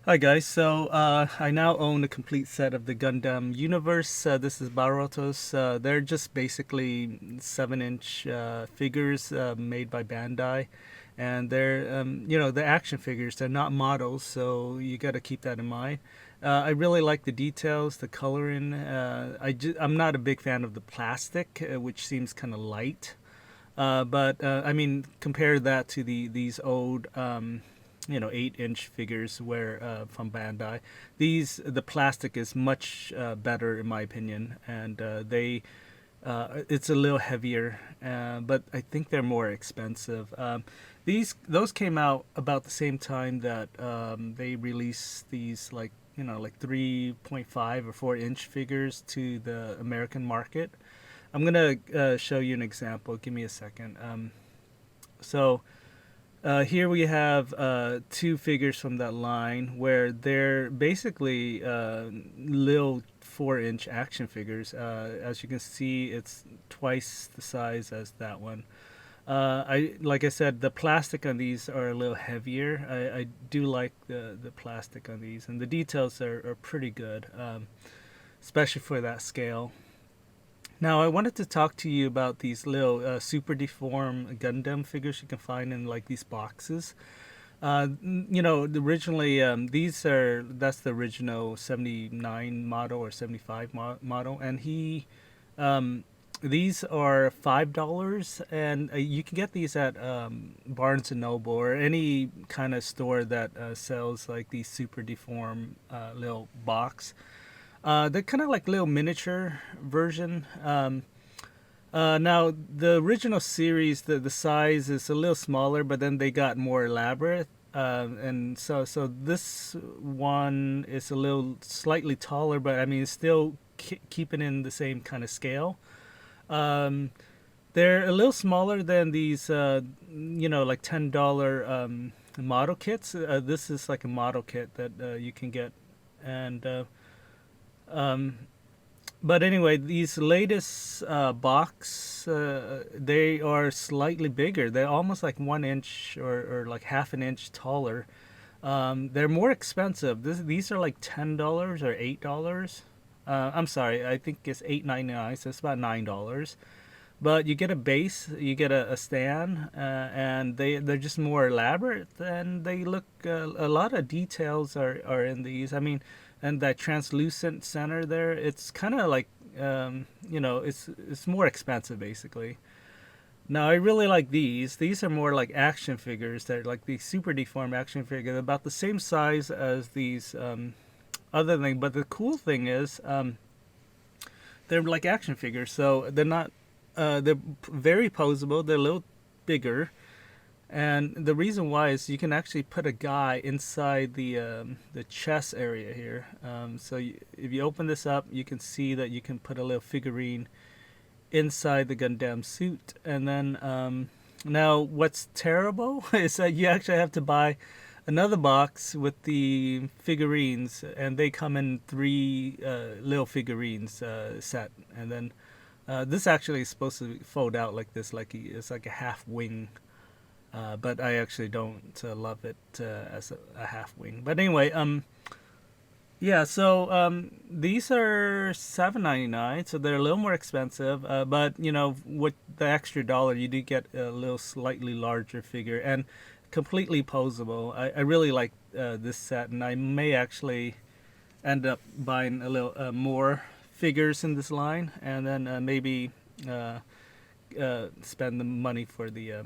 Hi guys, so I now own a complete set of the Gundam universe. This is Barotos. They're just basically 7-inch figures made by Bandai, and they're the action figures. They're not models, so you got to keep that in mind. I really like the details, the coloring. I'm not a big fan of the plastic, which seems kind of light. But I mean, compare that to these old 8-inch figures where from Bandai. The plastic is much better in my opinion, and they it's a little heavier, but I think they're more expensive. Those came out about the same time that they released these like 3.5 or 4-inch figures to the American market. I'm gonna show you an example. Give me a second. Here we have two figures from that line where they're basically little 4-inch action figures. As you can see, it's twice the size as that one. Like I said, the plastic on these are a little heavier. I do like the plastic on these, and the details are pretty good, especially for that scale. Now, I wanted to talk to you about these little super deformed Gundam figures you can find in like these boxes. Originally, that's the original 79 model or 75 model, and um, these are $5, and you can get these at Barnes and Noble or any kind of store that sells like these super deformed little box. They're kind of like little miniature version. Now the original series, the size is a little smaller, but then they got more elaborate. And so this one is a little slightly taller, but I mean it's still keeping in the same kind of scale. Um, they're a little smaller than these, like $10 model kits. This is like a model kit that you can get, and um, but anyway, these latest box, they are slightly bigger. They're almost like 1 inch or like half an inch taller. They're more expensive. These are like $10 or $8. I'm sorry, I think it's $8.99, so it's about $9. But you get a base, you get a stand, and they're just more elaborate, and they look a lot of details are in these. I mean, and that translucent center there, it's kind of like it's more expensive basically. Now I really like these. These are more like action figures. They're like these super deformed action figures, about the same size as these other thing. But the cool thing is they're like action figures, so they're not. They're very posable. They're a little bigger, and the reason why is you can actually put a guy inside the chest area here. If you open this up, you can see that you can put a little figurine inside the Gundam suit. And then now what's terrible is that you actually have to buy another box with the figurines, and they come in three little figurines set. And then this actually is supposed to fold out like this, like it's like a half wing. But I actually don't love it as a half wing. But anyway, yeah. So these are $7.99, so they're a little more expensive. But with the extra dollar, you do get a little slightly larger figure and completely posable. I really like this set, and I may actually end up buying a little more figures in this line, and then maybe spend the money for the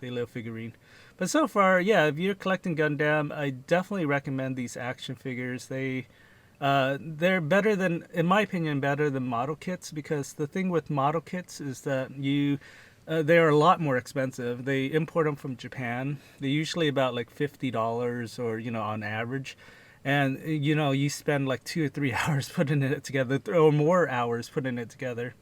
little figurine. But so far, yeah, if you're collecting Gundam, I definitely recommend these action figures. They're better than, in my opinion, better than model kits, because the thing with model kits is that they are a lot more expensive. They import them from Japan. They're usually about like $50 or on average. And you spend like 2 or 3 hours putting it together, or more hours putting it together.